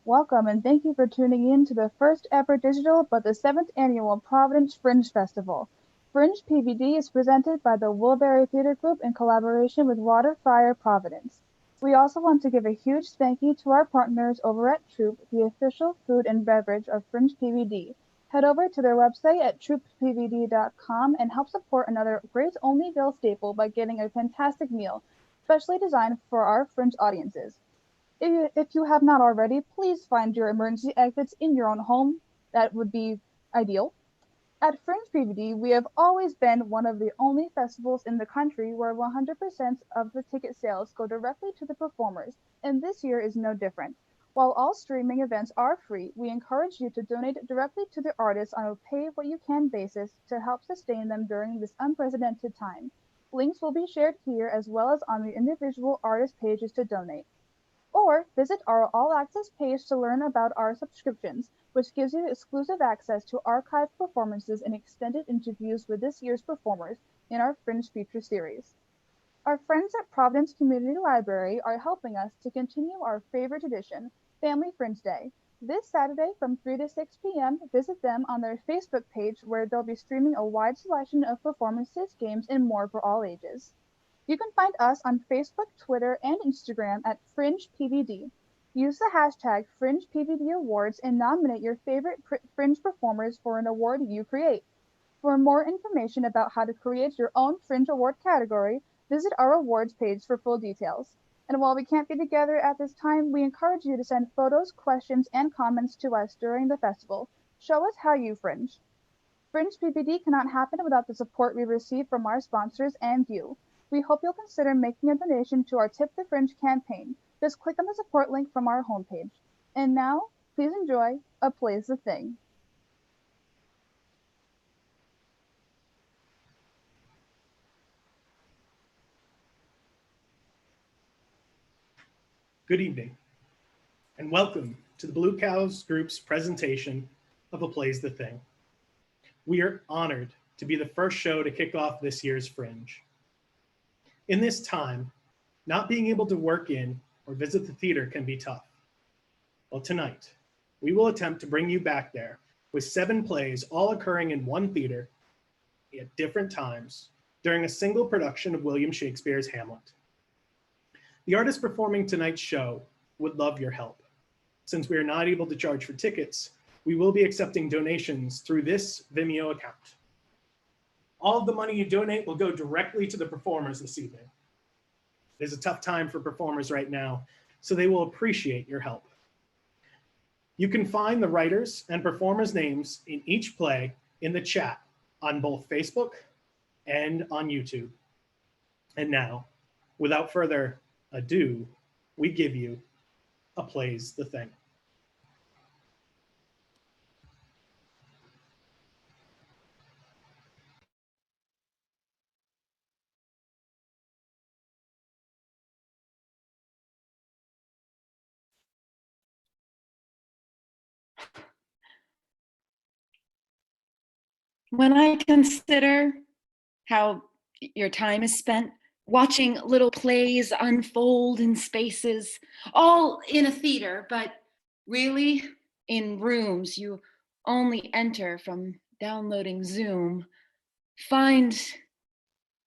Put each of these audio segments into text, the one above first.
Welcome and thank you for tuning in to the first ever digital but the seventh annual Providence Fringe Festival. Fringe PVD is presented by the Woolbury Theatre Group in collaboration with Water Friar Providence. We also want to give a huge thank you to our partners over at Troop, the official food and beverage of Fringe PVD. Head over to their website at trooppvd.com and help support another great Onlyville staple by getting a fantastic meal, specially designed for our Fringe audiences. If you have not already, please find your emergency exits in your own home. That would be ideal. At Fringe PVD, we have always been one of the only festivals in the country where 100% of the ticket sales go directly to the performers, and this year is no different. While all streaming events are free, we encourage you to donate directly to the artists on a pay-what-you-can basis to help sustain them during this unprecedented time. Links will be shared here as well as on the individual artist pages to donate. Or visit our All Access page to learn about our subscriptions, which gives you exclusive access to archived performances and extended interviews with this year's performers in our Fringe Feature series. Our friends at Providence Community Library are helping us to continue our favorite tradition, Family Fringe Day. This Saturday from 3 to 6 p.m., visit them on their Facebook page where they'll be streaming a wide selection of performances, games, and more for all ages. You can find us on Facebook, Twitter, and Instagram at Fringe PVD. Use the hashtag FringePVD Awards and nominate your favorite Fringe performers for an award you create. For more information about how to create your own Fringe Award category, visit our awards page for full details. And while we can't be together at this time, we encourage you to send photos, questions, and comments to us during the festival. Show us how you fringe. Fringe PVD cannot happen without the support we receive from our sponsors and you. We hope you'll consider making a donation to our Tip the Fringe campaign. Just click on the support link from our homepage. And now, please enjoy A Play's the Thing. Good evening, and welcome to the Blue Cows Group's presentation of A Play's the Thing. We are honored to be the first show to kick off this year's Fringe. In this time, not being able to work in or visit the theater can be tough. Well, tonight, we will attempt to bring you back there with 7 plays all occurring in one theater at different times during a single production of William Shakespeare's Hamlet. The artist performing tonight's show would love your help. Since we are not able to charge for tickets, we will be accepting donations through this Vimeo account. All of the money you donate will go directly to the performers this evening. It is a tough time for performers right now, so they will appreciate your help. You can find the writers and performers' names in each play in the chat on both Facebook and on YouTube. And now, without further ado, we give you A Play's the Thing. When I consider how your time is spent watching little plays unfold in spaces, all in a theater, but really in rooms you only enter from downloading Zoom, find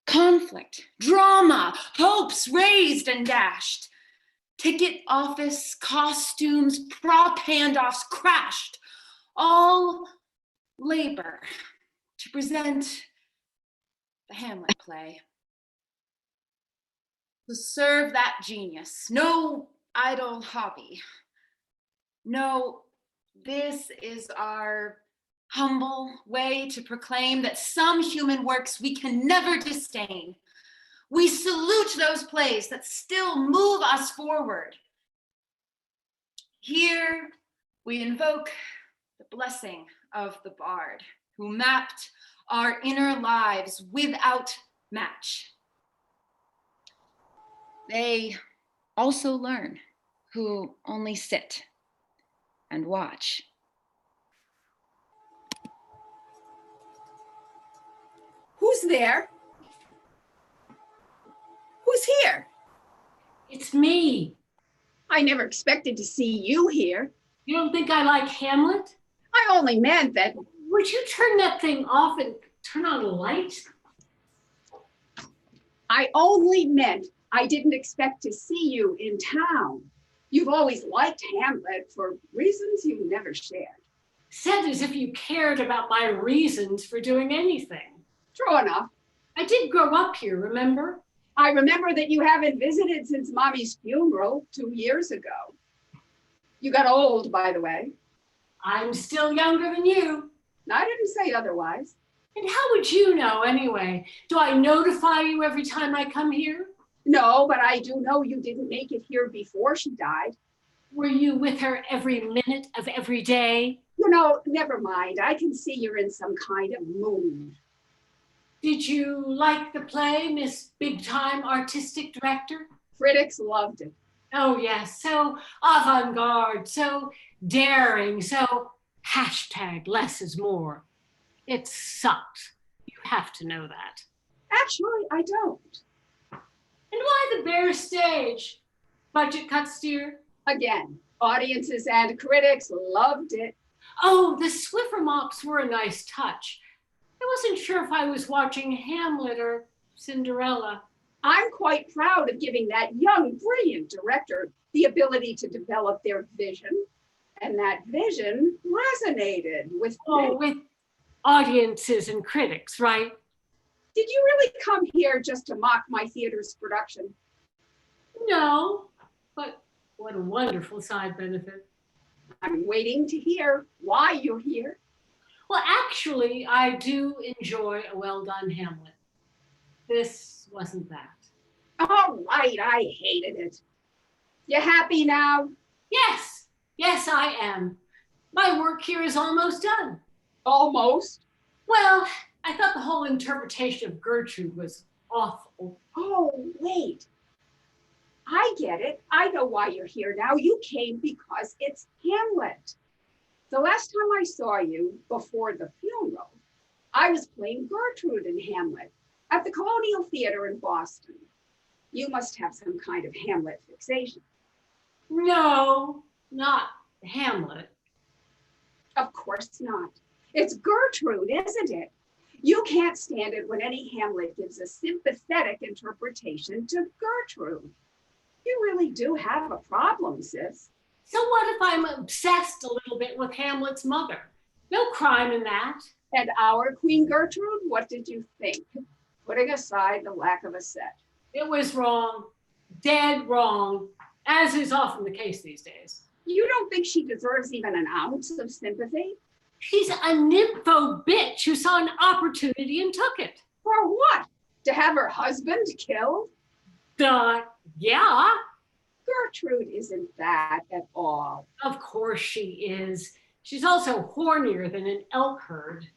conflict, drama, hopes raised and dashed, ticket office, costumes, prop handoffs crashed, all labor to present the Hamlet play. To serve that genius, no idle hobby. No, this is our humble way to proclaim that some human works we can never disdain. We salute those plays that still move us forward. Here we invoke the blessing of the bard who mapped our inner lives without match. They also learn who only sit and watch. Who's there? Who's here? It's me. I never expected to see you here. You don't think I like Hamlet? I only meant that. Would you turn that thing off and turn on a light? I only meant I didn't expect to see you in town. You've always liked Hamlet for reasons you never shared. Said as if you cared about my reasons for doing anything. True enough. I did grow up here, remember? I remember that you haven't visited since Mommy's funeral 2 years ago. You got old, by the way. I'm still younger than you. I didn't say otherwise. And how would you know anyway? Do I notify you every time I come here? No, but I do know you didn't make it here before she died. Were you with her every minute of every day? You know, never mind. I can see you're in some kind of mood. Did you like the play, Miss Big Time Artistic Director? Critics loved it. Oh yes, so avant-garde, so daring, so hashtag less is more. It sucked. You have to know that. Actually, I don't. And why the bare stage? Budget cuts, dear? Again, audiences and critics loved it. Oh, the Swiffer mops were a nice touch. I wasn't sure if I was watching Hamlet or Cinderella. I'm quite proud of giving that young, brilliant director the ability to develop their vision. And that vision resonated with with audiences and critics, right? Did you really come here just to mock my theater's production? No, but what a wonderful side benefit. I'm waiting to hear why you're here. Well, actually, I do enjoy a well-done Hamlet. This wasn't that. All right, I hated it. You happy now? Yes, I am. My work here is almost done. Almost. Well, I thought the whole interpretation of Gertrude was awful. Oh, wait. I get it. I know why you're here now. You came because it's Hamlet. The last time I saw you, before the funeral, I was playing Gertrude in Hamlet at the Colonial Theater in Boston. You must have some kind of Hamlet fixation. No, not Hamlet. Of course not. It's Gertrude, isn't it? You can't stand it when any Hamlet gives a sympathetic interpretation to Gertrude. You really do have a problem, sis. So what if I'm obsessed a little bit with Hamlet's mother? No crime in that. And our Queen Gertrude, what did you think? Putting aside the lack of a set. It was wrong, dead wrong, as is often the case these days. You don't think she deserves even an ounce of sympathy? She's a nympho bitch who saw an opportunity and took it. For what? To have her husband killed? Yeah. Gertrude isn't that at all. Of course she is. She's also hornier than an elk herd.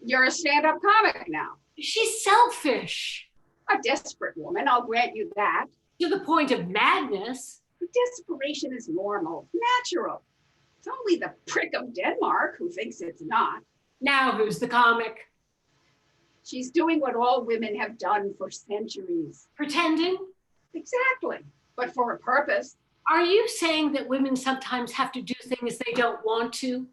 You're a stand-up comic now. She's selfish. A desperate woman, I'll grant you that. To the point of madness. Desperation is normal, natural. It's only the prick of Denmark who thinks it's not. Now who's the comic? She's doing what all women have done for centuries. Pretending? Exactly, but for a purpose. Are you saying that women sometimes have to do things they don't want to?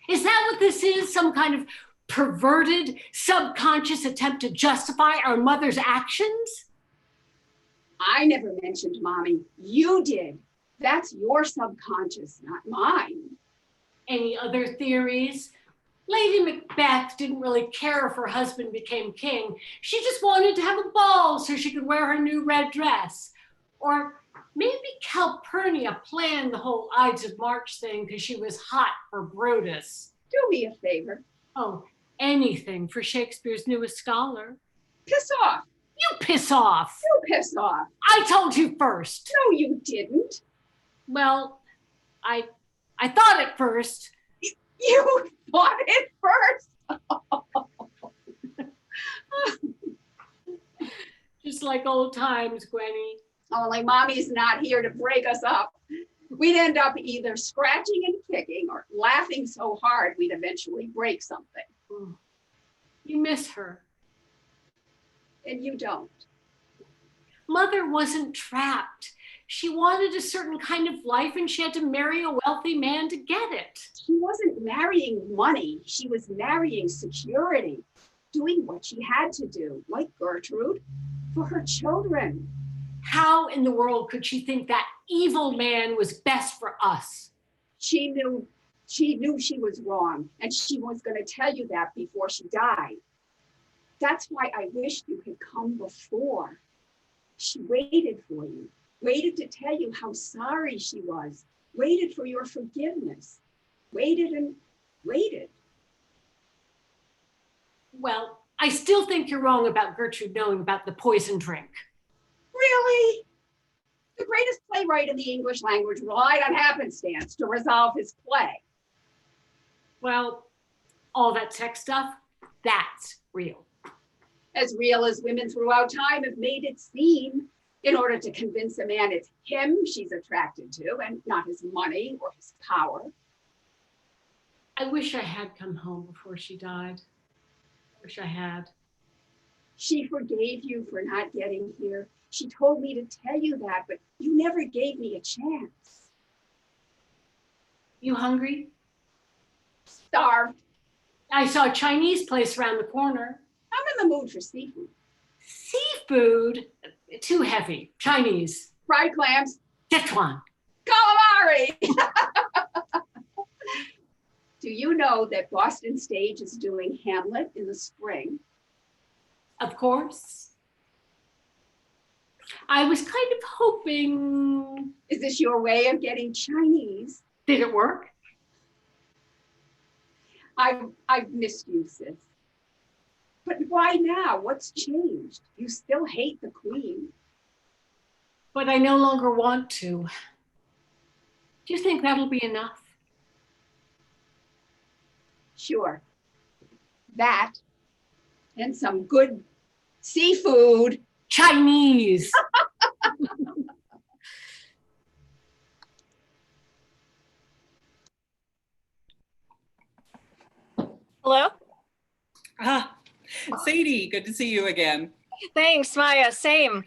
Is that what this is? Some kind of perverted, subconscious attempt to justify our mother's actions? I never mentioned Mommy. You did. That's your subconscious, not mine. Any other theories? Lady Macbeth didn't really care if her husband became king. She just wanted to have a ball so she could wear her new red dress. Or maybe Calpurnia planned the whole Ides of March thing because she was hot for Brutus. Do me a favor. Oh, anything for Shakespeare's newest scholar. Piss off. You piss off. You piss off. I told you first. No, you didn't. Well, I thought it first. You thought it first. Just like old times, Gwenny. Only Mommy's not here to break us up. We'd end up either scratching and kicking or laughing so hard we'd eventually break something. You miss her. And you don't. Mother wasn't trapped. She wanted a certain kind of life and she had to marry a wealthy man to get it. She wasn't marrying money. She was marrying security, doing what she had to do, like Gertrude, for her children. How in the world could she think that evil man was best for us? She knew she was wrong, and she was going to tell you that before she died. That's why I wished you had come before. She waited for you, waited to tell you how sorry she was, waited for your forgiveness, waited and waited. Well, I still think you're wrong about Gertrude knowing about the poison drink. Really? The greatest playwright in the English language relied on happenstance to resolve his play. Well, all that sex stuff, that's real. As real as women throughout time have made it seem, in order to convince a man it's him she's attracted to and not his money or his power. I wish I had come home before she died. I wish I had. She forgave you for not getting here. She told me to tell you that, but you never gave me a chance. You hungry? Starved. I saw a Chinese place around the corner. I'm in the mood for seafood. Seafood? Too heavy. Chinese. Fried clams. Sichuan. Calamari. Do you know that Boston Stage is doing Hamlet in the spring? Of course. I was kind of hoping. Is this your way of getting Chinese? Did it work? I've missed you, sis. But why now? What's changed? You still hate the Queen. But I no longer want to. Do you think that'll be enough? Sure. That and some good seafood. Chinese. Hello? Sadie, good to see you again. Thanks, Maya, same.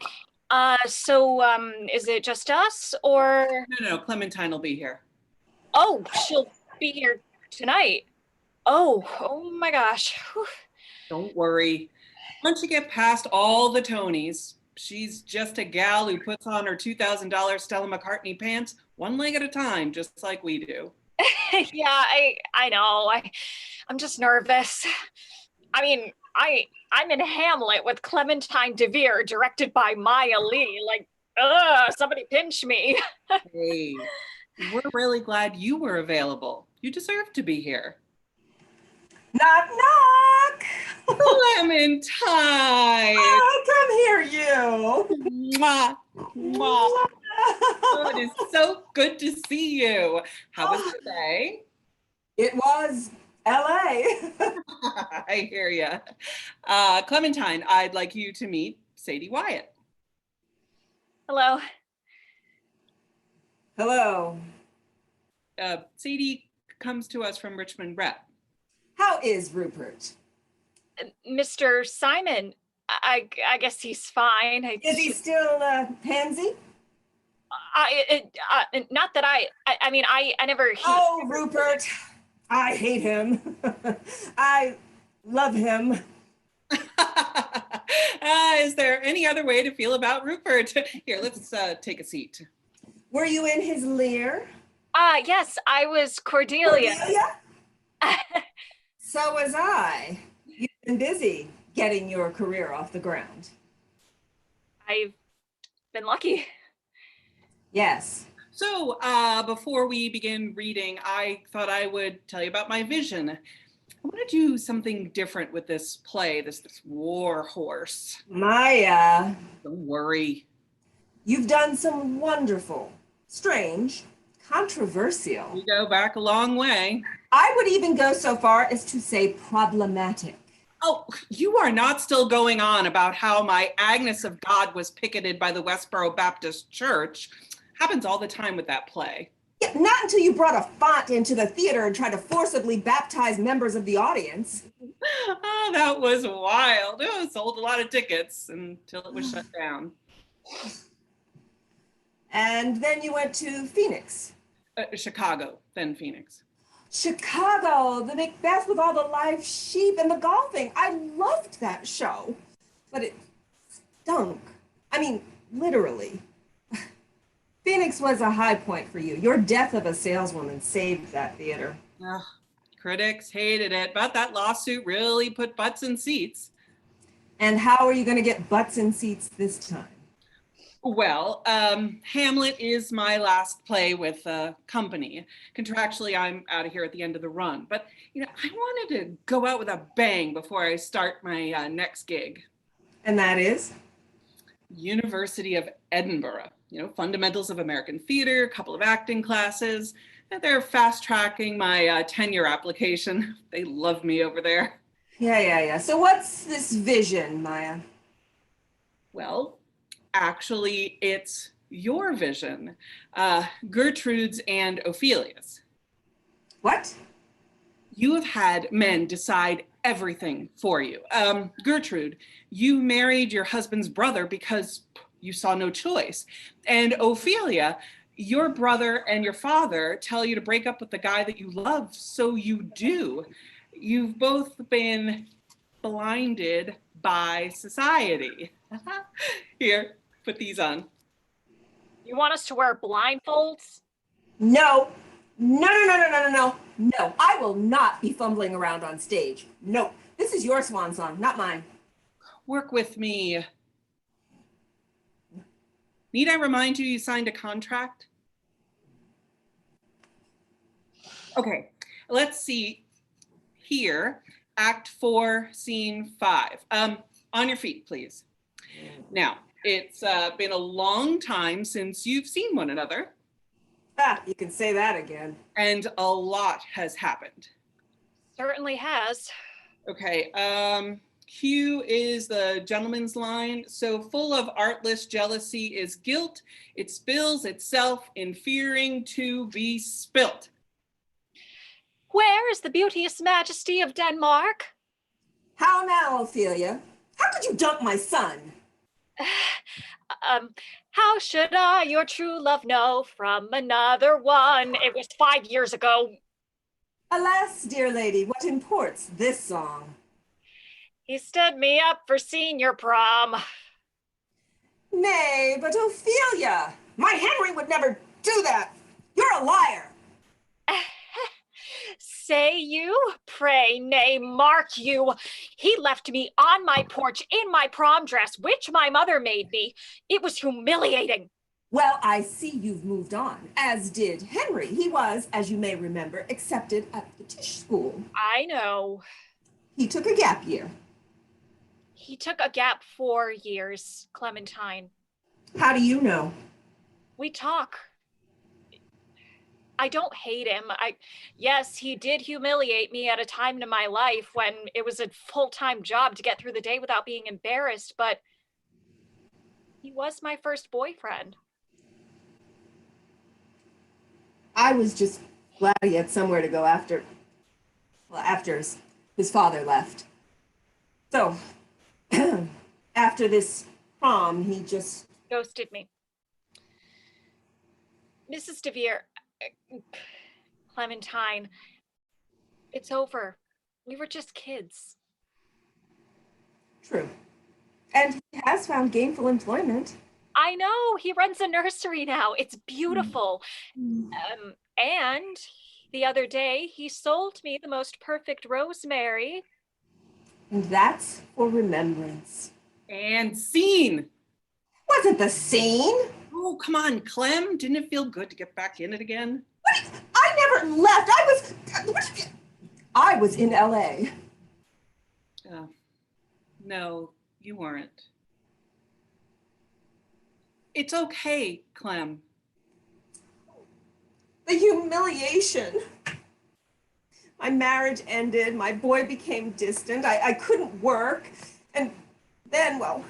Is it just us or? No, Clementine will be here. Oh, she'll be here tonight. Oh my gosh. Whew. Don't worry. Once you get past all the Tonys, she's just a gal who puts on her $2,000 Stella McCartney pants one leg at a time, just like we do. Yeah, I know. I'm just nervous. I mean, I'm in Hamlet with Clementine DeVere, directed by Maya Lee. Like, somebody pinch me. Hey, we're really glad you were available. You deserve to be here. Knock, knock. Clementine. Oh, come here, you. Mwah, mwah. Oh, it is so good to see you. How was the day? It was LA. I hear ya. Clementine, I'd like you to meet Sadie Wyatt. Hello. Hello. Sadie comes to us from Richmond Rep. How is Rupert? Mr. Simon, I guess he's fine. Is he still pansy? Not that I mean, I never. Oh, Rupert. I hate him. I love him. Is there any other way to feel about Rupert? Here, let's take a seat. Were you in his lair? Yes, I was Cordelia. So was I. You've been busy getting your career off the ground. I've been lucky. Yes. So before we begin reading, I thought I would tell you about my vision. I want to do something different with this play, this war horse. Maya. Don't worry. You've done some wonderful, strange, controversial. We go back a long way. I would even go so far as to say problematic. Oh, you are not still going on about how my Agnes of God was picketed by the Westboro Baptist Church. Happens all the time with that play. Yeah, not until you brought a font into the theater and tried to forcibly baptize members of the audience. Oh, that was wild. Oh, sold a lot of tickets until it was shut down. And then you went to Phoenix. Chicago, then Phoenix. Chicago, the Macbeth with all the live sheep and the golfing. I loved that show, but it stunk. I mean, literally. Phoenix was a high point for you. Your death of a saleswoman saved that theater. Ugh, critics hated it, but that lawsuit really put butts in seats. And how are you going to get butts in seats this time? Well, Hamlet is my last play with the company. Contractually, I'm out of here at the end of the run. But, I wanted to go out with a bang before I start my next gig. And that is? University of Edinburgh. Fundamentals of American theater, a couple of acting classes. And they're fast-tracking my tenure application. They love me over there. Yeah. So what's this vision, Maya? Well, actually, it's your vision, Gertrude's and Ophelia's. What? You have had men decide everything for you. Gertrude, you married your husband's brother because you saw no choice. And Ophelia, your brother and your father tell you to break up with the guy that you love, so you do. You've both been blinded by society. Here, put these on. You want us to wear blindfolds? No, I will not be fumbling around on stage. No, this is your swan song, not mine. Work with me. Need I remind you signed a contract? Okay, let's see here. Act 4, Scene 5. On your feet, please. Now, it's been a long time since you've seen one another. You can say that again. And a lot has happened. Certainly has. Okay, Q is the gentleman's line. So full of artless jealousy is guilt. It spills itself in fearing to be spilt. Where is the beauteous majesty of Denmark? How now, Ophelia? How could you dump my son? How should I, your true love, know from another one? It was 5 years ago. Alas, dear lady, what imports this song? He stood me up for senior prom. Nay, but Ophelia, my Henry would never do that. You're a liar. Say you? Pray, nay, mark you. He left me on my porch in my prom dress, which my mother made me. It was humiliating. Well, I see you've moved on, as did Henry. He was, as you may remember, accepted at the Tisch School. I know. He took a gap year. He took a gap 4 years, Clementine. How do you know? We talk. I don't hate him. Yes, he did humiliate me at a time in my life when it was a full-time job to get through the day without being embarrassed, but he was my first boyfriend. I was just glad he had somewhere to go after his father left. So, after this prom, he just ghosted me. Mrs. DeVere, Clementine, it's over. We were just kids. True. And he has found gainful employment. I know. He runs a nursery now. It's beautiful. And the other day, he sold me the most perfect rosemary. And that's for remembrance. And scene. Wasn't the scene? Oh, come on, Clem. Didn't it feel good to get back in it again? I never left. I was in LA. Oh, no, you weren't. It's okay, Clem. The humiliation. My marriage ended. My boy became distant. I couldn't work. And then, well,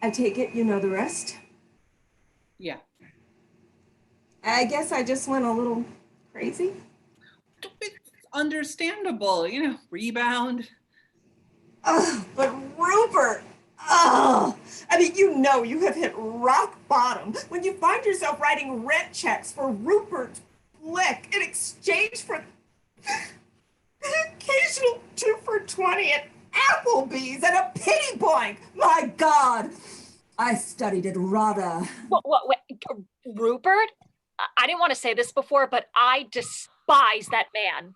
I take it you know the rest? Yeah. I guess I just went a little crazy. It's understandable, rebound. But Rupert, Oh, I mean, you know you have hit rock bottom when you find yourself writing rent checks for Rupert Blick in exchange for an occasional 2 for $20 at Applebee's and a pity boink. My God, I studied at RADA. Wait, Rupert? I didn't want to say this before, but I despise that man.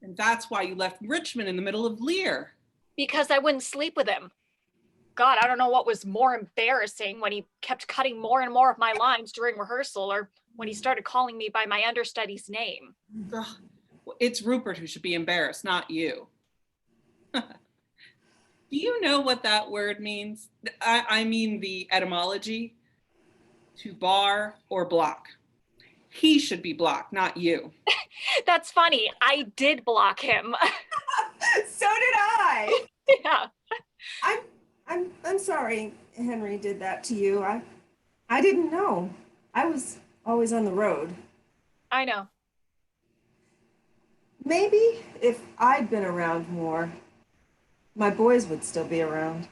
And that's why you left Richmond in the middle of Lear. Because I wouldn't sleep with him. God, I don't know what was more embarrassing, when he kept cutting more and more of my lines during rehearsal, or when he started calling me by my understudy's name. Ugh. It's Rupert who should be embarrassed, not you. Do you know what that word means? I mean the etymology. To bar or block. He should be blocked, not you. That's funny. I did block him. So did I. Yeah. I'm sorry Henry did that to you. I didn't know. I was always on the road. I know. Maybe if I'd been around more, my boys would still be around.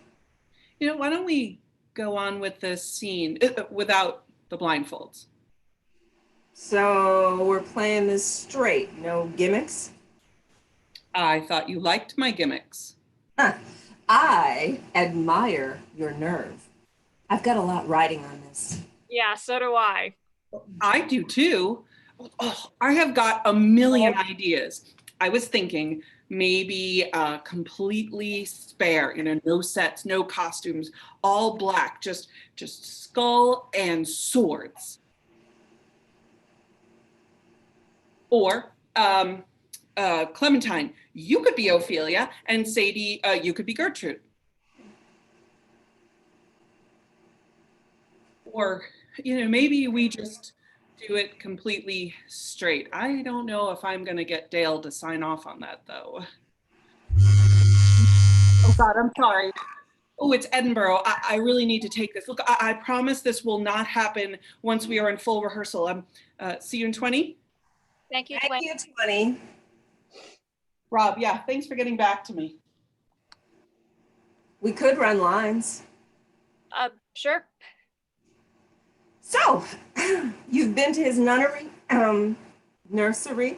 You know, why don't we go on with this scene without the blindfolds? So we're playing this straight, no gimmicks? I thought you liked my gimmicks. Huh. I admire your nerve. I've got a lot riding on this. Yeah, so do I. I do too. Oh, I have got a million ideas. I was thinking maybe completely spare, you know, no sets, no costumes, all black, just skull and swords. Or Clementine, you could be Ophelia, and Sadie, you could be Gertrude. Or, you know, maybe we just do it completely straight. I don't know if I'm gonna get Dale to sign off on that though. Oh God, I'm sorry. Oh, it's Edinburgh. I really need to take this. Look, I promise this will not happen once we are in full rehearsal. See you in 20. Thank you, Thank you, 20. Rob, yeah, thanks for getting back to me. We could run lines. Sure. So, you've been to his nunnery, nursery?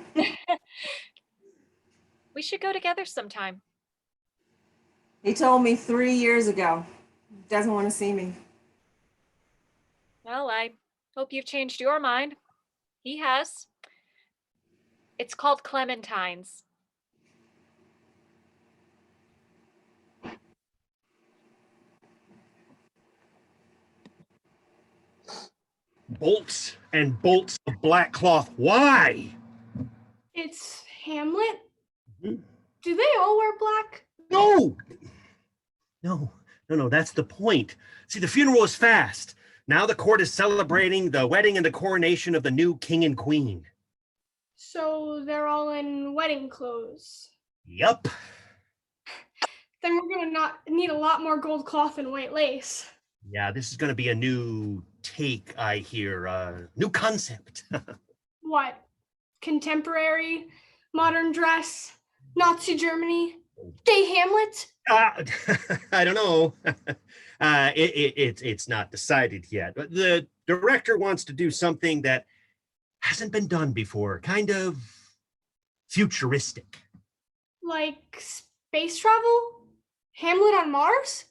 We should go together sometime. He told me 3 years ago. Doesn't want to see me. Well, I hope you've changed your mind. He has. It's called Clementine's. Bolts and bolts of black cloth. Why? It's Hamlet? Mhm. Do they all wear black? No. No, that's the point. See, the funeral is fast. Now the court is celebrating the wedding and the coronation of the new king and queen. So they're all in wedding clothes. Yup. Then we're gonna not need a lot more gold cloth and white lace. Yeah, this is going to be a new take, I hear. New concept. What? Contemporary, modern dress, Nazi Germany, gay Hamlet? I don't know. It's not decided yet. But the director wants to do something that hasn't been done before, kind of futuristic. Like space travel? Hamlet on Mars?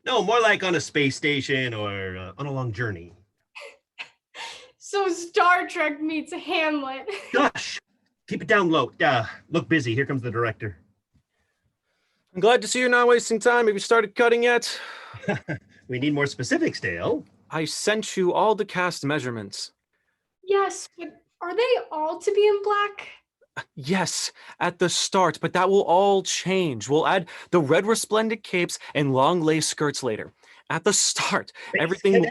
No, more like on a space station or on a long journey. So Star Trek meets Hamlet. Gosh, keep it down low. Look busy. Here comes the director. I'm glad to see you're not wasting time. Have you started cutting yet? We need more specifics, Dale. I sent you all the cast measurements. Yes, but are they all to be in black? Yes, at the start, but that will all change. We'll add the red resplendent capes and long lace skirts later. At the start, everything...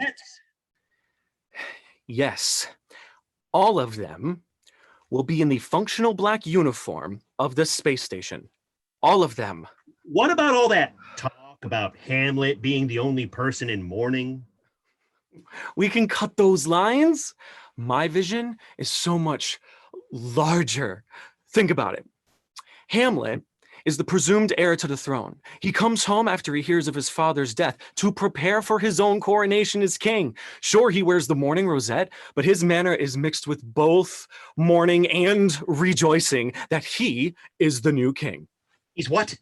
Yes, all of them will be in the functional black uniform of the space station. All of them. What about all that talk about Hamlet being the only person in mourning? We can cut those lines. My vision is so much larger. Think about it. Hamlet is the presumed heir to the throne. He comes home after he hears of his father's death to prepare for his own coronation as king. Sure, he wears the mourning rosette, but his manner is mixed with both mourning and rejoicing that he is the new king. He's what?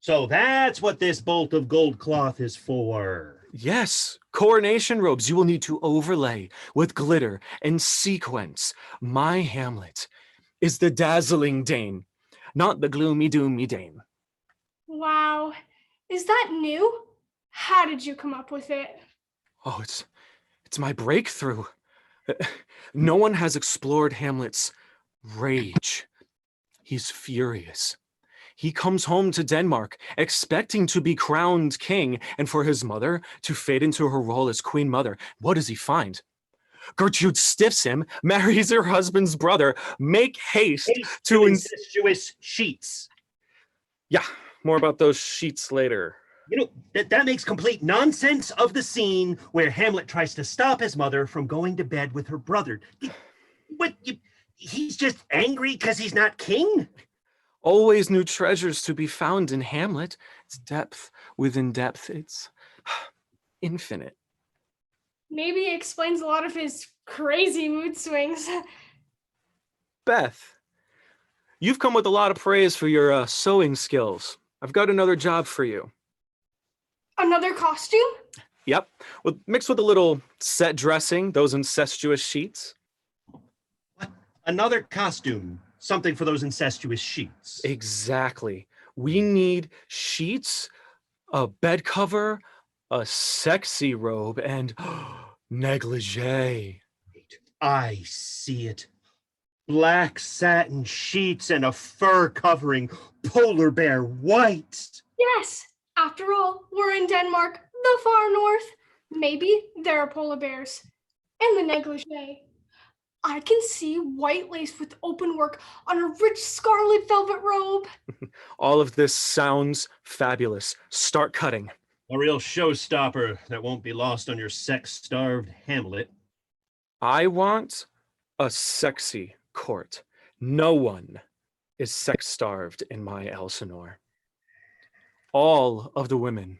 So that's what this bolt of gold cloth is for. Yes, coronation robes you will need to overlay with glitter and sequins. My Hamlet is the dazzling Dane, not the gloomy doomy Dane. Wow. Is that new? How did you come up with it? Oh, it's my breakthrough. No one has explored Hamlet's rage. He's furious. He comes home to Denmark, expecting to be crowned king and for his mother to fade into her role as queen mother. What does he find? Gertrude stiffs him, marries her husband's brother, make haste to incestuous sheets. Yeah, more about those sheets later. You know, that makes complete nonsense of the scene where Hamlet tries to stop his mother from going to bed with her brother. He's just angry because he's not king? Always new treasures to be found in Hamlet. It's depth within depth. It's infinite. Maybe it explains a lot of his crazy mood swings. Beth, you've come with a lot of praise for your sewing skills. I've got another job for you. Another costume? Yep, mixed with a little set dressing, those incestuous sheets. What? Another costume? Something for those incestuous sheets. Exactly. We need sheets, a bed cover, a sexy robe, and negligee. I see it. Black satin sheets and a fur covering, polar bear white. Yes. After all, we're in Denmark, the far north. Maybe there are polar bears. And the negligee. I can see white lace with open work on a rich scarlet velvet robe. All of this sounds fabulous. Start cutting. A real showstopper that won't be lost on your sex-starved Hamlet. I want a sexy court. No one is sex-starved in my Elsinore. All of the women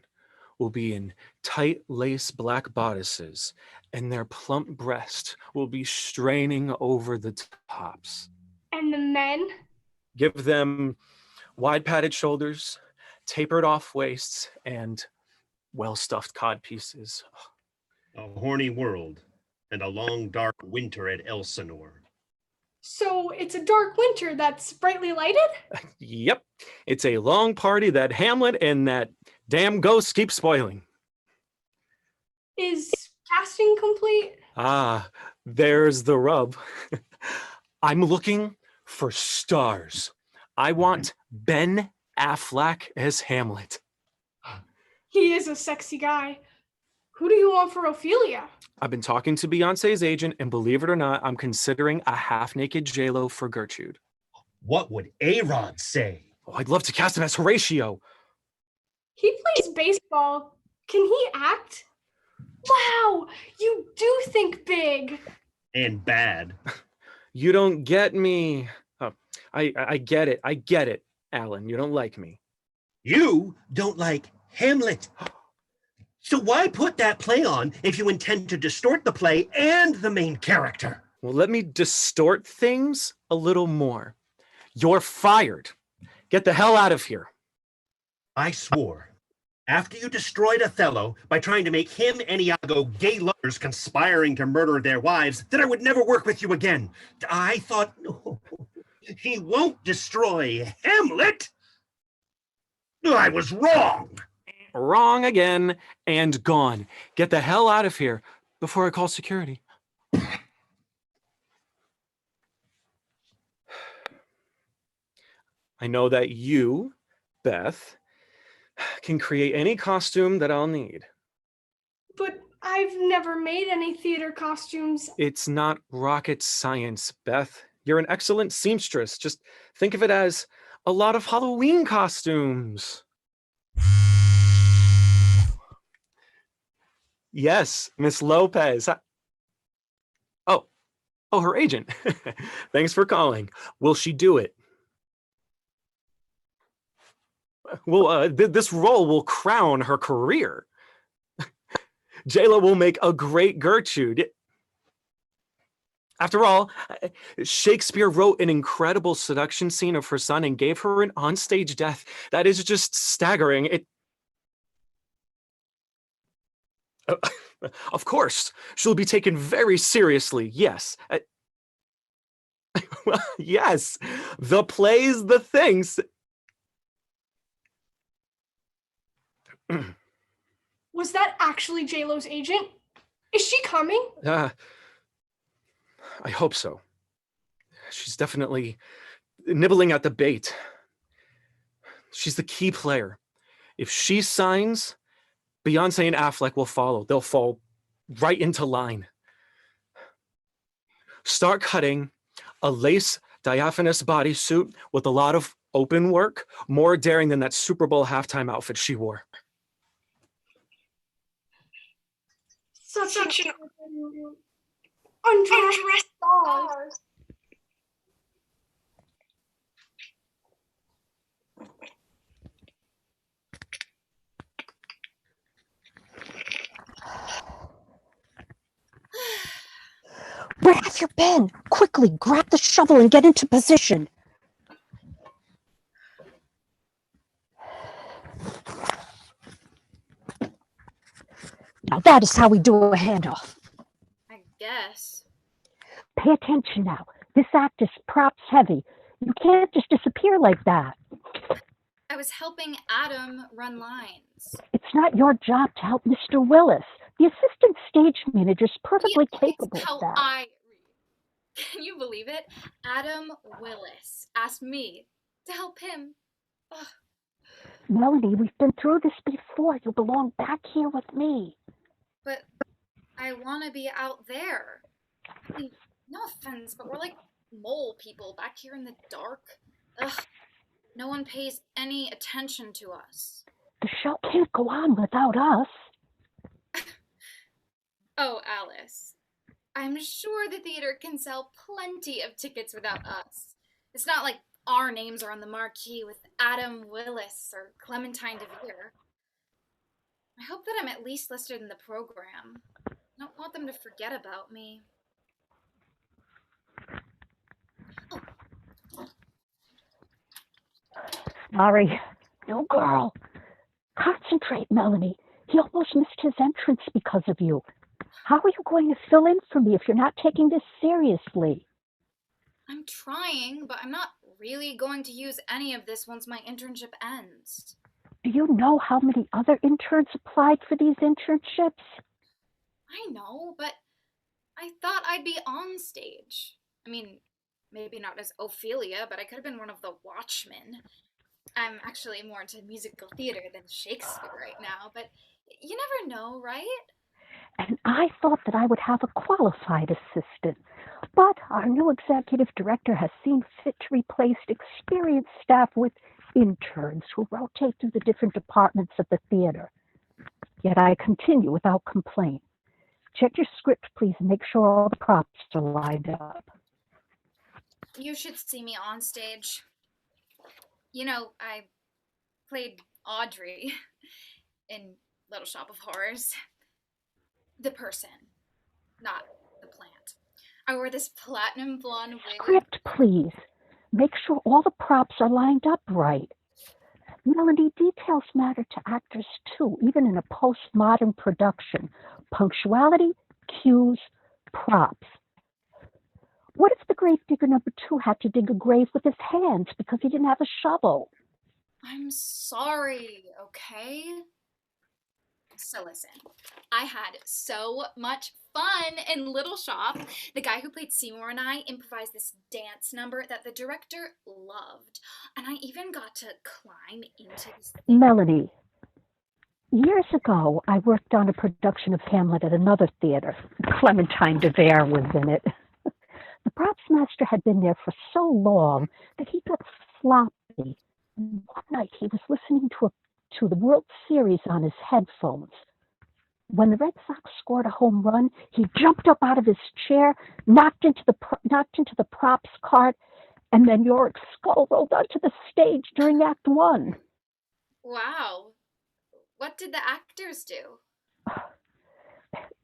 will be in tight lace black bodices, and their plump breast will be straining over the tops. And the men? Give them wide padded shoulders, tapered off waists, and well-stuffed cod pieces. A horny world and a long dark winter at Elsinore. So it's a dark winter that's brightly lighted? Yep, it's a long party that Hamlet and that damn ghost keep spoiling. Is casting complete? Ah, there's the rub. I'm looking for stars. I want Ben Affleck as Hamlet. He is a sexy guy. Who do you want for Ophelia? I've been talking to Beyonce's agent, and believe it or not, I'm considering a half-naked J-Lo for Gertrude. What would A-Rod say? Oh, I'd love to cast him as Horatio. He plays baseball. Can he act? Wow, you do think big. And bad. You don't get me. Oh, I get it. I get it, Alan. You don't like me. You don't like Hamlet. So why put that play on if you intend to distort the play and the main character? Well, let me distort things a little more. You're fired. Get the hell out of here. I swore, after you destroyed Othello by trying to make him and Iago gay lovers conspiring to murder their wives, that I would never work with you again. I thought, no, he won't destroy Hamlet. I was wrong. Wrong again and gone. Get the hell out of here before I call security. I know that you, Beth, can create any costume that I'll need. But I've never made any theater costumes. It's not rocket science, Beth. You're an excellent seamstress. Just think of it as a lot of Halloween costumes. Yes, Miss Lopez. Oh, her agent. Thanks for calling. Will she do it? Well, this role will crown her career. Jayla will make a great Gertrude. After all, Shakespeare wrote an incredible seduction scene of her son and gave her an onstage death that is just staggering. Of course, she'll be taken very seriously, yes. Yes, the plays, the things. Was that actually J-Lo's agent? Is she coming? I hope so. She's definitely nibbling at the bait. She's the key player. If she signs, Beyonce and Affleck will follow. They'll fall right into line. Start cutting a lace diaphanous bodysuit with a lot of open work, more daring than that Super Bowl halftime outfit she wore. Such an undressed stars. Where have you been? Quickly, grab the shovel and get into position. Now that is how we do a handoff. I guess. Pay attention now. This act is props heavy. You can't just disappear like that. I was helping Adam run lines. It's not your job to help Mr. Willis. The assistant stage manager is perfectly capable How of that. I read. Can you believe it? Adam Willis asked me to help him. Ugh. Melanie, we've been through this before. You belong back here with me. But I want to be out there. I mean, no offense, but we're like mole people back here in the dark. Ugh. No one pays any attention to us. The show can't go on without us. Oh, Alice. I'm sure the theater can sell plenty of tickets without us. It's not like our names are on the marquee with Adam Willis or Clementine DeVere. I hope that I'm at least listed in the program. I don't want them to forget about me. Sorry. No, girl. Concentrate, Melanie. He almost missed his entrance because of you. How are you going to fill in for me if you're not taking this seriously? I'm trying, but I'm not really going to use any of this once my internship ends. Do you know how many other interns applied for these internships? I know, but I thought I'd be on stage. I mean, maybe not as Ophelia, but I could have been one of the Watchmen. I'm actually more into musical theater than Shakespeare right now, but you never know, right? And I thought that I would have a qualified assistant. But our new executive director has seen fit to replace experienced staff with interns who rotate through the different departments of the theater. Yet I continue without complaint. Check your script, please, and make sure all the props are lined up. You should see me on stage. You know, I played Audrey in Little Shop of Horrors. The person, not the plant. I wore this platinum blonde wig. Script, please. Make sure all the props are lined up right. Melody, details matter to actors too, even in a postmodern production. Punctuality, cues, props. What if the grave digger number 2 had to dig a grave with his hands because he didn't have a shovel? I'm sorry, okay? So listen, I had so much fun in Little Shop. The guy who played Seymour and I improvised this dance number that the director loved. And I even got to climb into this thing. Melanie, years ago, I worked on a production of Hamlet at another theater. Clementine DeVere was in it. The props master had been there for so long that he got sloppy. One night, he was listening to the World Series on his headphones. When the Red Sox scored a home run, he jumped up out of his chair, knocked into the props cart, and then Yorick's skull rolled onto the stage during Act 1. Wow. What did the actors do?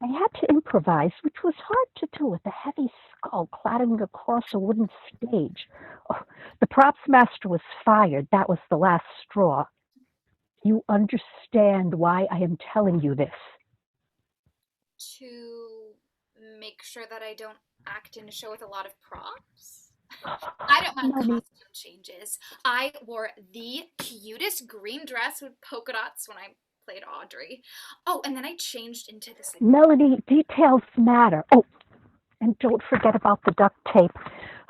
I had to improvise, which was hard to do with a heavy skull clattering across a wooden stage. Oh, the props master was fired. That was the last straw. You understand why I am telling you this? To make sure that I don't act in a show with a lot of props? I don't mind costume changes. I wore the cutest green dress with polka dots when I played Audrey. Oh, and then I changed into this. Melanie, details matter. Oh, and don't forget about the duct tape.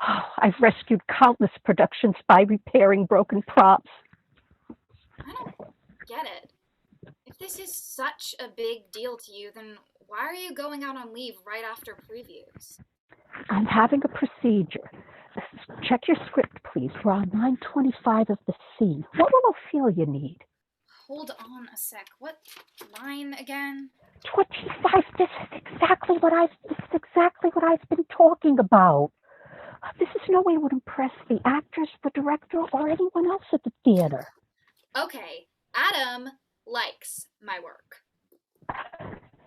Oh, I've rescued countless productions by repairing broken props. I don't get it. If this is such a big deal to you, then why are you going out on leave right after previews? I'm having a procedure. Check your script, please. We're on line 25 of the scene. What will Ophelia need? Hold on a sec. What line again? 25. This is exactly what I've been talking about. This is no way it would impress the actors, the director, or anyone else at the theater. Okay, Adam likes my work.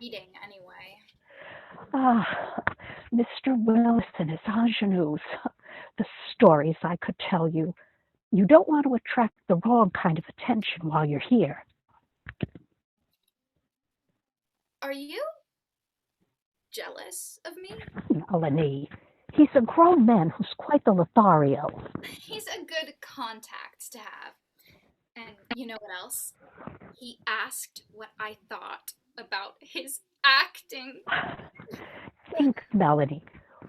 Eating, anyway. Mr. Willis and his ingenues. The stories I could tell you. You don't want to attract the wrong kind of attention while you're here. Are you jealous of me? Melanie, he's a grown man who's quite the Lothario. He's a good contact to have. And you know what else? He asked what I thought about his acting. Think, Melanie.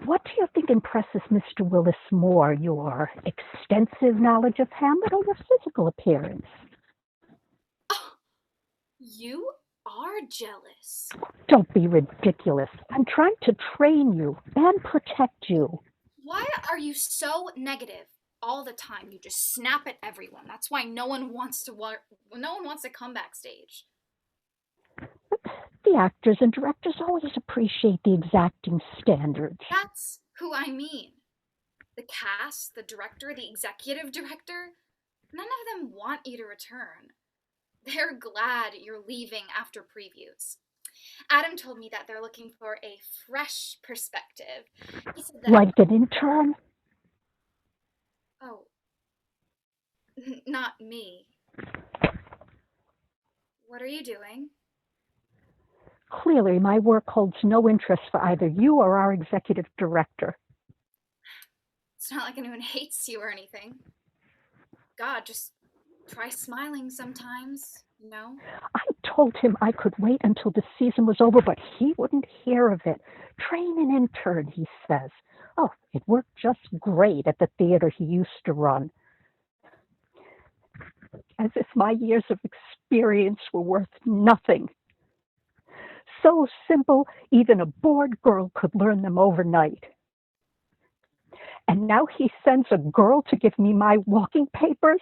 What do you think impresses Mr. Willis more, your extensive knowledge of Hamlet or your physical appearance? Oh, you are jealous. Don't be ridiculous. I'm trying to train you and protect you. Why are you so negative all the time? You just snap at everyone. That's why no one wants to come backstage. The actors and directors always appreciate the exacting standards. That's who I mean. The cast, the director, the executive director, none of them want you to return. They're glad you're leaving after previews. Adam told me that they're looking for a fresh perspective. He said that... Like an intern? Oh, not me. What are you doing? Clearly, my work holds no interest for either you or our executive director. It's not like anyone hates you or anything. God, just try smiling sometimes, you know? I told him I could wait until the season was over, but he wouldn't hear of it. Train an intern, he says. Oh, it worked just great at the theater he used to run. As if my years of experience were worth nothing. So simple, even a bored girl could learn them overnight. And now he sends a girl to give me my walking papers?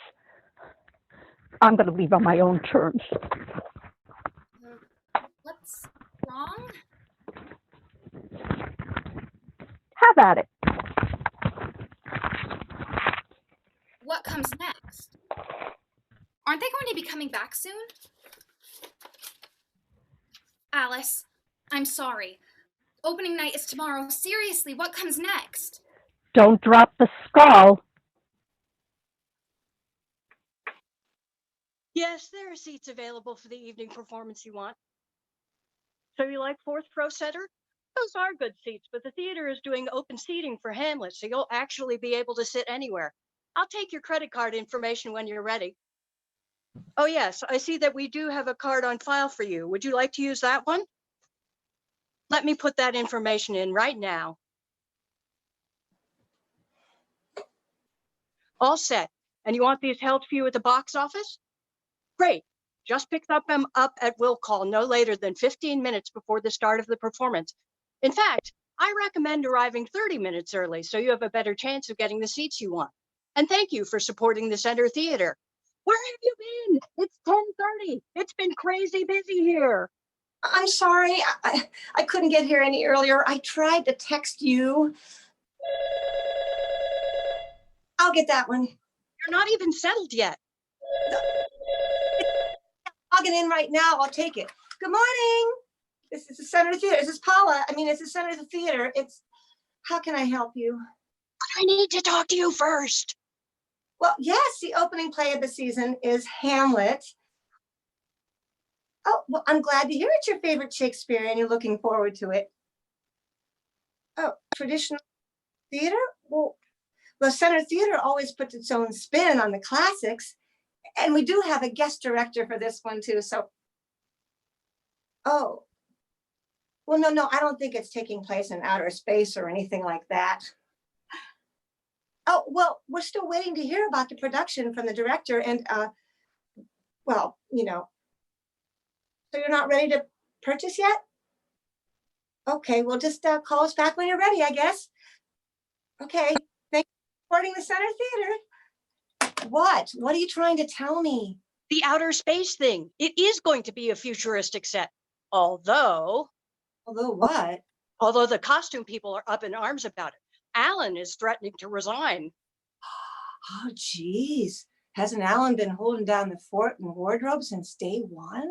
I'm going to leave on my own terms. What's wrong? Have at it. What comes next? Aren't they going to be coming back soon? Alice, I'm sorry. Opening night is tomorrow. Seriously, what comes next? Don't drop the skull. Yes, there are seats available for the evening performance you want. So you like fourth row center? Those are good seats, but the theater is doing open seating for Hamlet, so you'll actually be able to sit anywhere. I'll take your credit card information when you're ready. Oh yes, I see that we do have a card on file for you. Would you like to use that one? Let me put that information in right now. All set. And you want these held for you at the box office? Great. Just pick them up at will call no later than 15 minutes before the start of the performance. In fact, I recommend arriving 30 minutes early so you have a better chance of getting the seats you want. And thank you for supporting the Center Theater. Where have you been? It's 10:30. It's been crazy busy here. I'm sorry. I couldn't get here any earlier. I tried to text you. I'll get that one. You're not even settled yet. It's logging in right now. I'll take it. Good morning. This is the Center of the Theater. This is Paula. It's the Center of the Theater. How can I help you? I need to talk to you first. Well, yes, the opening play of the season is Hamlet. Oh, well, I'm glad to hear it's your favorite Shakespeare and you're looking forward to it. Oh, traditional theater? Well, the Center Theater always puts its own spin on the classics. And we do have a guest director for this one too, so. Oh. Well, no, I don't think it's taking place in outer space or anything like that. Oh, well, we're still waiting to hear about the production from the director and, well, so you're not ready to purchase yet? Okay, well, just call us back when you're ready, I guess. Okay, thank you for supporting the Center Theater. What? What are you trying to tell me? The outer space thing. It is going to be a futuristic set. Although what? Although the costume people are up in arms about it. Alan is threatening to resign. Oh, geez. Hasn't Alan been holding down the fort and wardrobe since day one?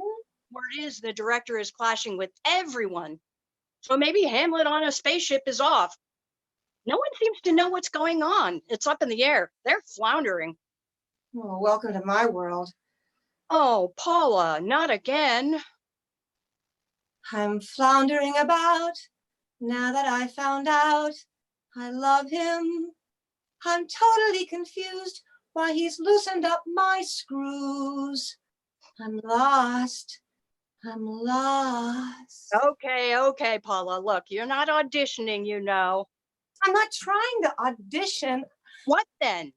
Word is the director is clashing with everyone. So maybe Hamlet on a spaceship is off. No one seems to know what's going on. It's up in the air. They're floundering. Well, welcome to my world. Oh, Paula, not again. I'm floundering about now that I found out I love him. I'm totally confused why he's loosened up my screws. I'm lost. I'm lost. Okay, Paula. Look, you're not auditioning, I'm not trying to audition. What then?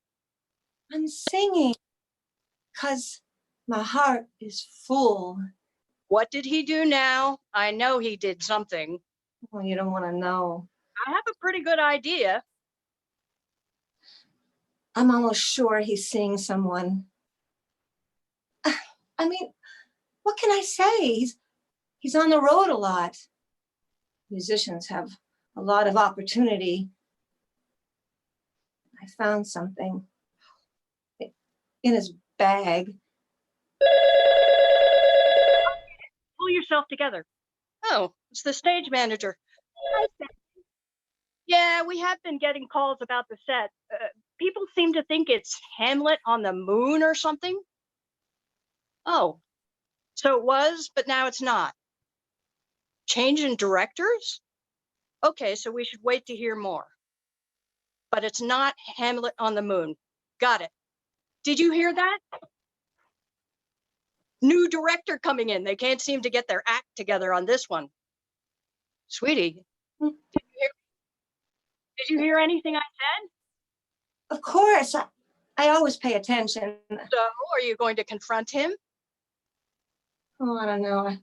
I'm singing because my heart is full. What did he do now? I know he did something. Well, you don't want to know. I have a pretty good idea. I'm almost sure he's seeing someone. What can I say? He's on the road a lot. Musicians have a lot of opportunity. I found something in his bag. Pull yourself together. Oh, it's the stage manager. Hi, Becky. Yeah, we have been getting calls about the set. People seem to think it's Hamlet on the moon or something. Oh, so it was, but now it's not. Change in directors? Okay, so we should wait to hear more. But it's not Hamlet on the moon. Got it. Did you hear that? New director coming in. They can't seem to get their act together on this one. Sweetie, did you hear anything I said? Of course. I always pay attention. So, are you going to confront him? Oh, I don't know. I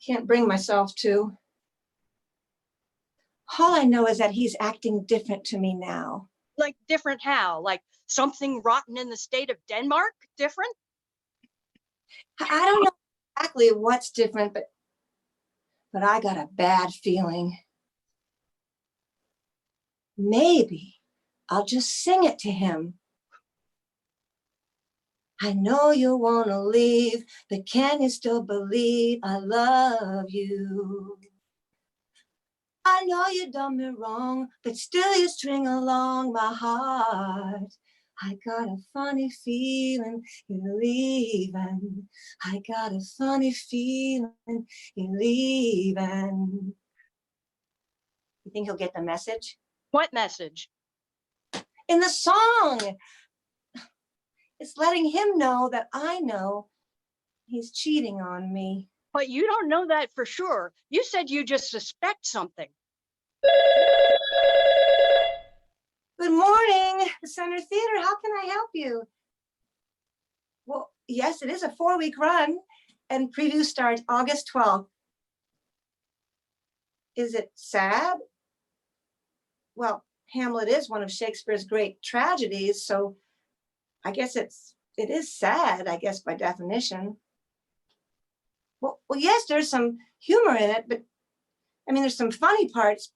can't bring myself to. All I know is that he's acting different to me now. Like different how? Like something rotten in the state of Denmark? Different? I don't know exactly what's different, but I got a bad feeling. Maybe I'll just sing it to him. I know you want to leave, but can you still believe I love you? I know you done me wrong, but still you string along my heart. I got a funny feeling you're leaving. I got a funny feeling you're leaving. You think he'll get the message? What message? In the song. It's letting him know that I know he's cheating on me. But you don't know that for sure. You said you just suspect something. Good morning, the Center Theater. How can I help you? Well, yes, it is a 4-week run, and preview starts August 12th. Is it sad? Well, Hamlet is one of Shakespeare's great tragedies, so I guess it is sad, I guess, by definition. Well, yes, there's some humor in it, but there's some funny parts.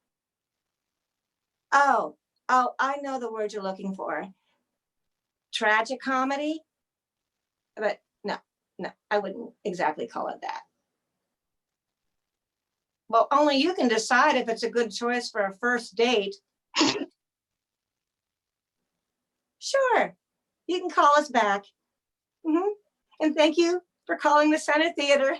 Oh, I know the word you're looking for. Tragic comedy? But no, No, I wouldn't exactly call it that. Well, only you can decide if it's a good choice for a first date. Sure, you can call us back. And thank you for calling the Center Theater.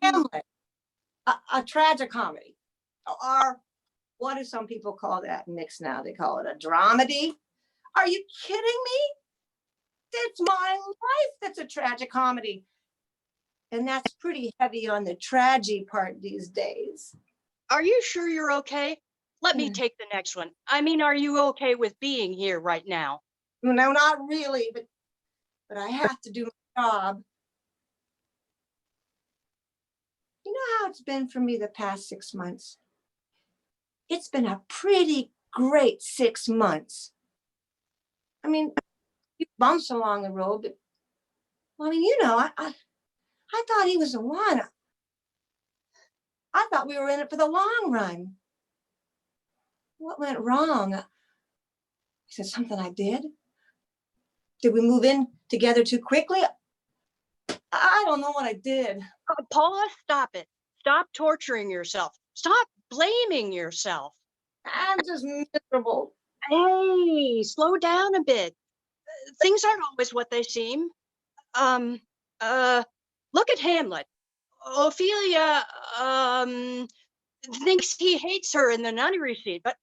Hamlet, a tragicomedy, or what do some people call that mix now? They call it a dramedy. Are you kidding me? It's my life that's a tragicomedy. And that's pretty heavy on the tragedy part these days. Are you sure you're okay? Let me take the next one. I mean, are you okay with being here right now? No, not really, but I have to do my job. You know how it's been for me the past 6 months? It's been a pretty great 6 months. I mean, bumps along the road, but well, I mean, you know, I thought he was the one. I thought we were in it for the long run. What went wrong? Is it something I did? Did we move in together too quickly? I don't know what I did. Paula, stop it. Stop torturing yourself. Stop blaming yourself. I'm just miserable. Hey, slow down a bit. Things aren't always what they seem. Look at Hamlet. Ophelia, thinks he hates her in the nunnery scene, but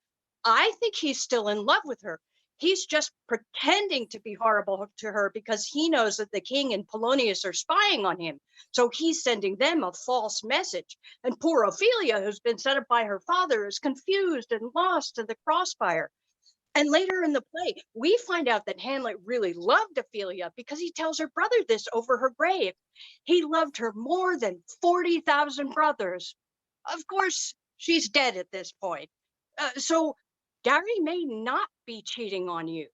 I think he's still in love with her. He's just pretending to be horrible to her because he knows that the king and Polonius are spying on him. So he's sending them a false message. And poor Ophelia, who's been set up by her father, is confused and lost in the crossfire. And later in the play, we find out that Hamlet really loved Ophelia because he tells her brother this over her grave. He loved her more than 40,000 brothers. Of course, she's dead at this point. So Gary may not be cheating on you.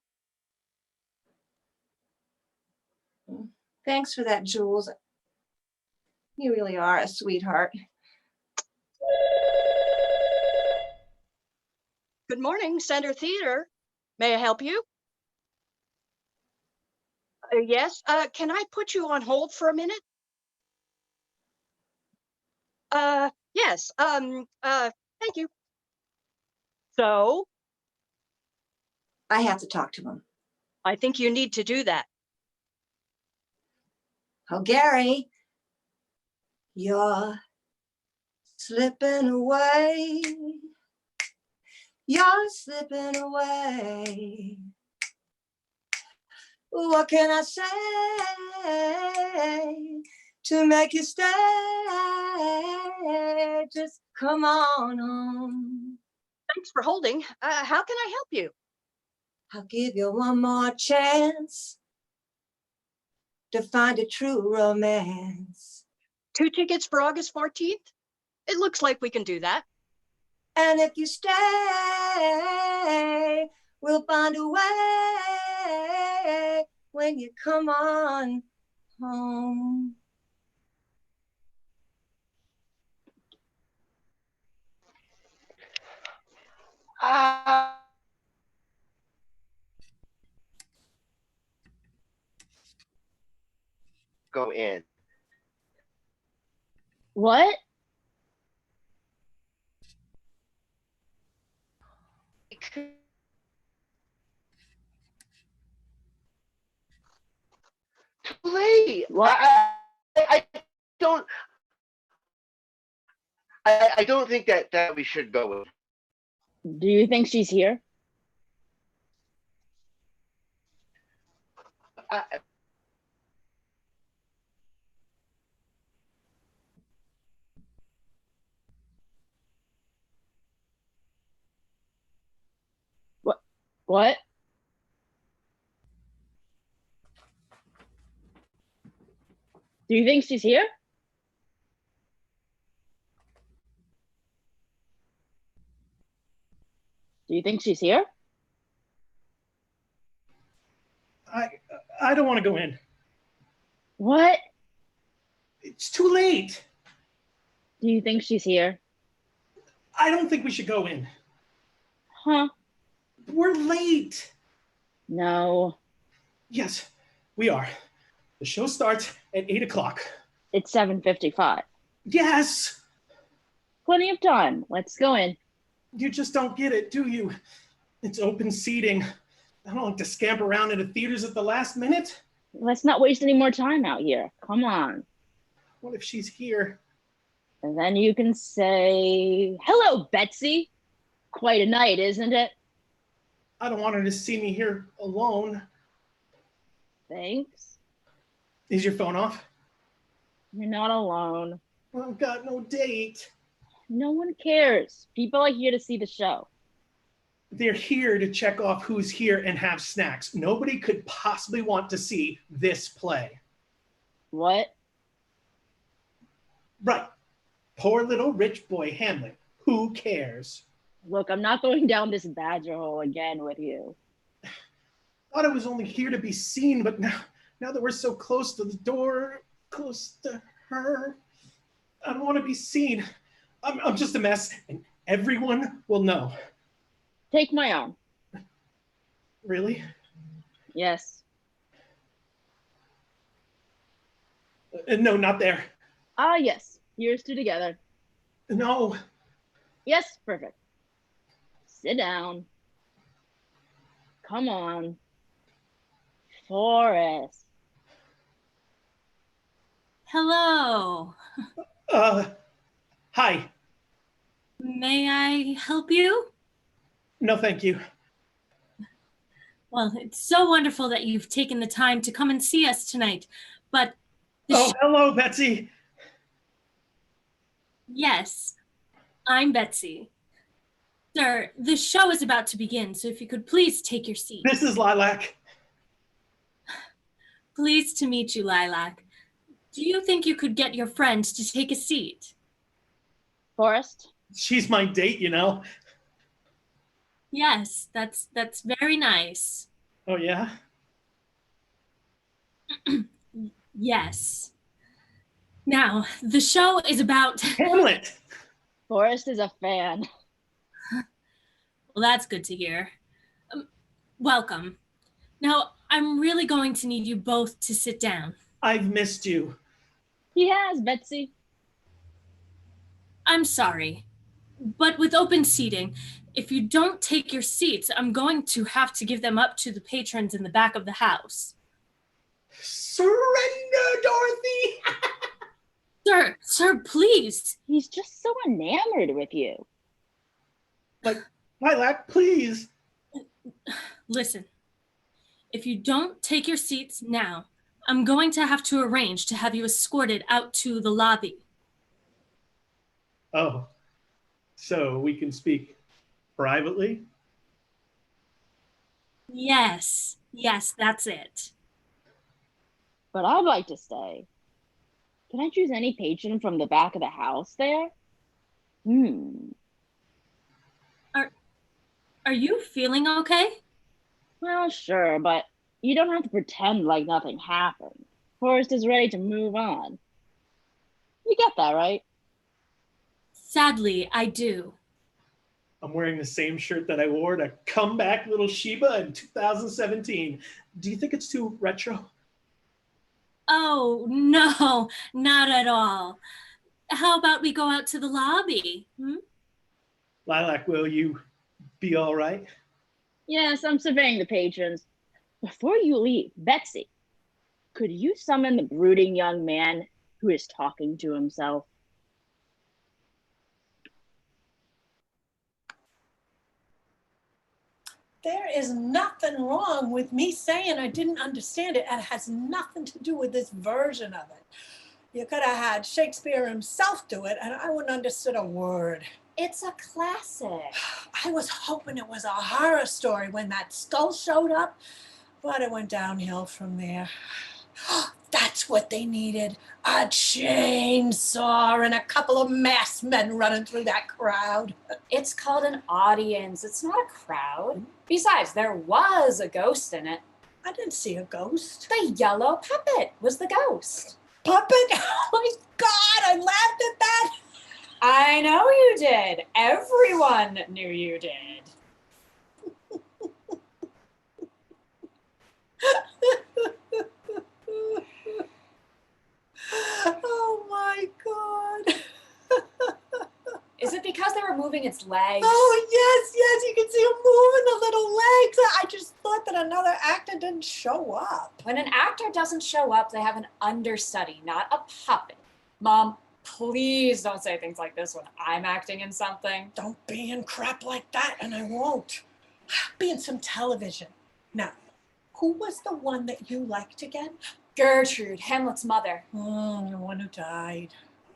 Thanks for that, Jules. You really are a sweetheart. Good morning, Center Theater. May I help you? Yes, can I put you on hold for a minute? Yes, thank you. So? I have to talk to him. I think you need to do that. Oh, Gary, you're slipping away. You're slipping away. What can I say to make you stay? Just come on home. Thanks for holding. How can I help you? I'll give you one more chance to find a true romance. 2 tickets for August 14th? It looks like we can do that. And if you stay, we'll find a way when you come on home. Go in. What? Too late. What? I don't think that we should go in. Do you think she's here? What? Do you think she's here? Do you think she's here? I don't want to go in. What? It's too late. Do you think she's here? I don't think we should go in. Huh? We're late. No, Yes, we are. The show starts at 8 o'clock. it's 7:55. Yes! Plenty of time. Let's go in. You just don't get it, do you? It's open seating. I don't like to scamper around into theaters at the last minute. Let's not waste any more time out here. Come on. What if she's here? And then you can say, hello, Betsy. Quite a night, isn't it? I don't want her to see me here alone. Thanks. Is your phone off? You're not alone. I've got no date. No one cares. People are here to see the show. They're here to check off who's here and have snacks. Nobody could possibly want to see this play. What? Right. Poor little rich boy Hamlet. Who cares? Look, I'm not going down this badger hole again with you. Thought I was only here to be seen, but now that we're so close to the door, close to her, I don't want to be seen. I'm just a mess, and everyone will know. Take my arm. Really? Yes. No, not there. Ah, yes. Here's two together. No. Yes, perfect. Sit down. Come on. Forrest. Hello. Hi. May I help you? No, thank you. Well, it's so wonderful that you've taken the time to come and see us tonight. But hello, Betsy. Yes, I'm Betsy. Sir, the show is about to begin, so if you could please take your seat. This is Lilac. Pleased to meet you, Lilac. Do you think you could get your friend to take a seat? Forrest? She's my date, you know. Yes, that's very nice. Oh, yeah? Yes. Now, the show is about... Hamlet! Forrest is a fan. Well, that's good to hear. Welcome. Now, I'm really going to need you both to sit down. I've missed you. He has, Betsy. I'm sorry, but with open seating, if you don't take your seats, I'm going to have to give them up to the patrons in the back of the house. Surrender, Dorothy! Sir, please. He's just so enamored with you. Like, Lilac, please. Listen, if you don't take your seats now, I'm going to have to arrange to have you escorted out to the lobby. Oh, so we can speak privately? Yes, that's it. But I'd like to stay. Can I choose any patron from the back of the house there? Are you feeling okay? Well, sure, but you don't have to pretend like nothing happened. Forrest is ready to move on. You get that, right? Sadly, I do. I'm wearing the same shirt that I wore to Comeback Little Sheba in 2017. Do you think it's too retro? Oh, no, not at all. How about we go out to the lobby? Lilac, will you be all right? Yes, I'm surveying the patrons. Before you leave, Betsy, could you summon the brooding young man who is talking to himself? There is nothing wrong with me saying I didn't understand it, and it has nothing to do with this version of it. You could have had Shakespeare himself do it, and I wouldn't have understood a word. It's a classic. I was hoping it was a horror story when that skull showed up, but it went downhill from there. That's what they needed, a chainsaw and a couple of masked men running through that crowd. It's called an audience. It's not a crowd. Besides, there was a ghost in it. I didn't see a ghost. The yellow puppet was the ghost. Puppet? Oh my God, I laughed at that. I know you did. Everyone knew you did. Oh my God. Is it because they were moving its legs? Oh, yes, you can see him moving the little legs. I just thought that another actor didn't show up. When an actor doesn't show up, they have an understudy, not a puppet. Mom, please don't say things like this when I'm acting in something. Don't be in crap like that, and I won't. Be in some television. Now, who was the one that you liked again? Gertrude, Hamlet's mother. The one who died.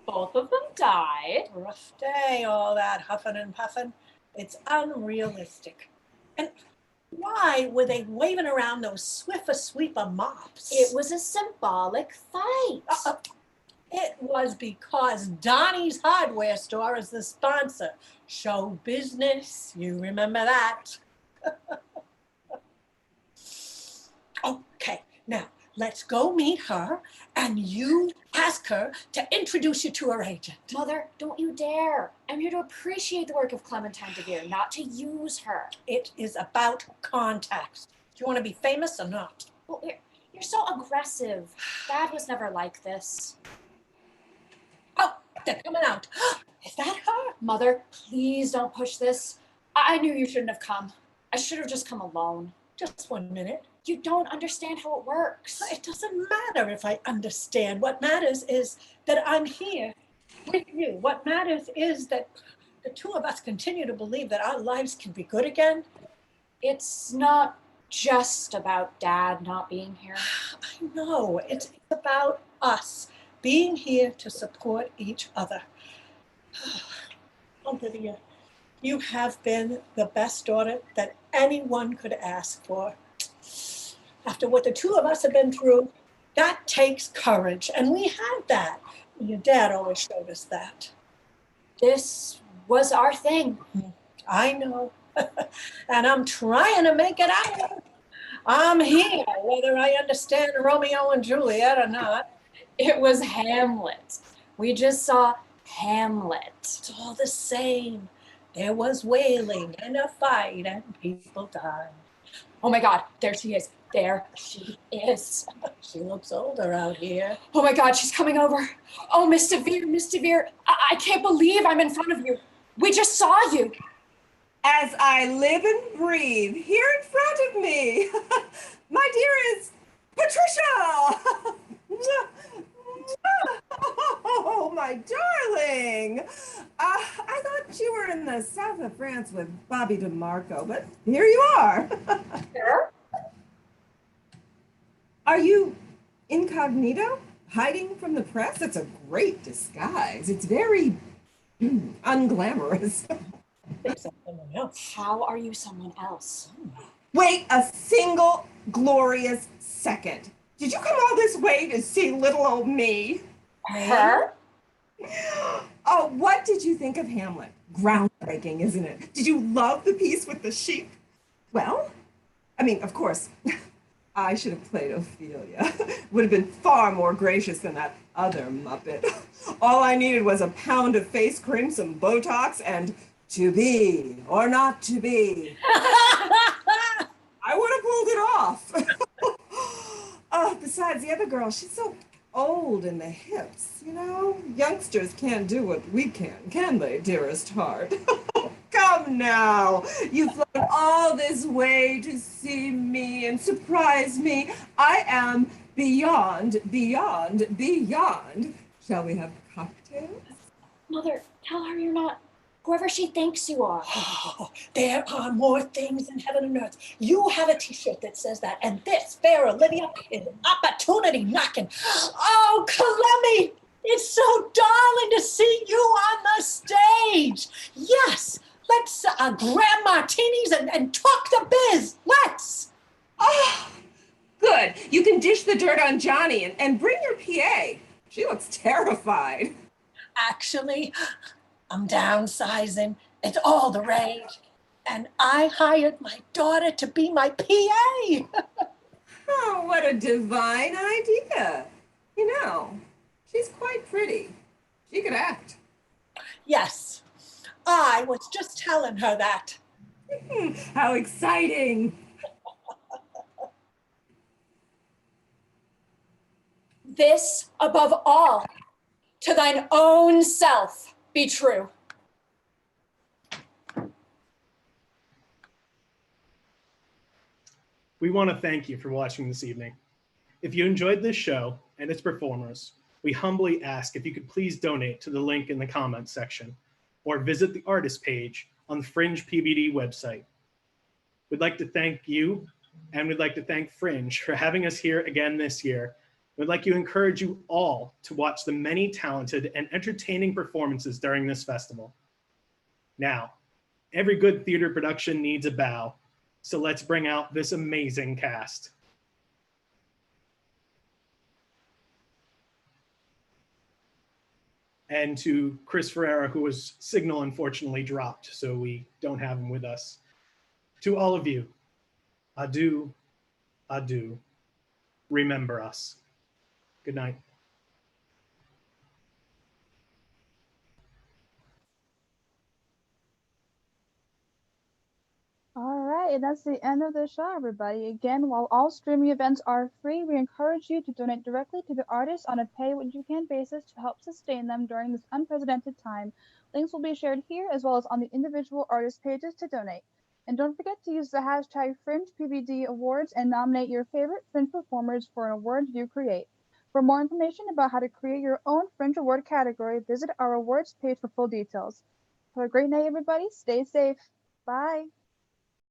Both of them died. Rough day, all that huffing and puffing. It's unrealistic. And why were they waving around those Swiffer-Sweeper mops? It was a symbolic fight. It was because Donnie's hardware store is the sponsor. Show business, you remember that. Okay, now let's go meet her and you ask her to introduce you to her agent. Mother, don't you dare. I'm here to appreciate the work of Clementine DeVere, not to use her. It is about contacts. Do you want to be famous or not? Well, you're so aggressive. Dad was never like this. Oh, they're coming out. Is that her? Mother, please don't push this. I knew you shouldn't have come. I should have just come alone. Just 1 minute. You don't understand how it works. It doesn't matter if I understand. What matters is that I'm here with you. What matters is that the two of us continue to believe that our lives can be good again. It's not just about Dad not being here. I know. It's about us being here to support each other. Olivia, you have been the best daughter that anyone could ask for. After what the two of us have been through, that takes courage, and we have that. Your dad always showed us that. This was our thing. I know, and I'm trying to make it out. I'm here, whether I understand Romeo and Juliet or not. It was Hamlet. We just saw Hamlet. It's all the same. There was wailing and a fight, and people died. Oh my God, there she is. There she is. She looks older out here. Oh my God, she's coming over. Oh, Miss DeVere, I can't believe I'm in front of you. We just saw you. As I live and breathe, here in front of me, my dearest Patricia. Oh, my darling. I thought you were in the south of France with Bobby DeMarco, but here you are. Sure. Are you incognito, hiding from the press? It's a great disguise. It's very unglamorous. Someone else. How are you someone else? Wait a single glorious second. Did you come all this way to see little old me? Her? Oh, what did you think of Hamlet? Groundbreaking, isn't it? Did you love the piece with the sheep? Well, I mean, of course, I should have played Ophelia. Would have been far more gracious than that other Muppet. All I needed was a pound of face cream, some Botox, and to be or not to be. I would have pulled it off. Besides, the other girl, she's so old in the hips, you know? Youngsters can't do what we can they, dearest heart? Come now. You've flown all this way to see me and surprise me. I am beyond. Shall we have cocktails? Mother, tell her you're not whoever she thinks you are. Oh, there are more things in heaven and earth. You have a t-shirt that says that, and this, fair Olivia, is opportunity knocking. Oh, Clemmie, it's so darling to see you on the stage. Yes, let's grab martinis and talk the biz. Let's. Oh, good. You can dish the dirt on Johnny and bring your PA. She looks terrified. Actually, I'm downsizing. It's all the rage. And I hired my daughter to be my PA. Oh, what a divine idea. You know, she's quite pretty. She could act. Yes, I was just telling her that. How exciting. this above all, to thine own self be true. We want to thank you for watching this evening. If you enjoyed this show and its performers, we humbly ask if you could please donate to the link in the comments section or visit the artist page on the Fringe PBD website. We'd like to thank you, and we'd like to thank Fringe for having us here again this year. We'd like to encourage you all to watch the many talented and entertaining performances during this festival. Now, every good theater production needs a bow, so let's bring out this amazing cast. And to Chris Ferreira, who was signal unfortunately dropped, so we don't have him with us. To all of you, adieu, adieu. Remember us. Good night. All right, and that's the end of the show, everybody. Again, while all streaming events are free, we encourage you to donate directly to the artists on a pay-what-you-can basis to help sustain them during this unprecedented time. Links will be shared here as well as on the individual artist pages to donate. And don't forget to use the hashtag FringePBD Awards and nominate your favorite Fringe performers for an award you create. For more information about how to create your own Fringe Award category, visit our awards page for full details. Have a great night, everybody. Stay safe. Bye.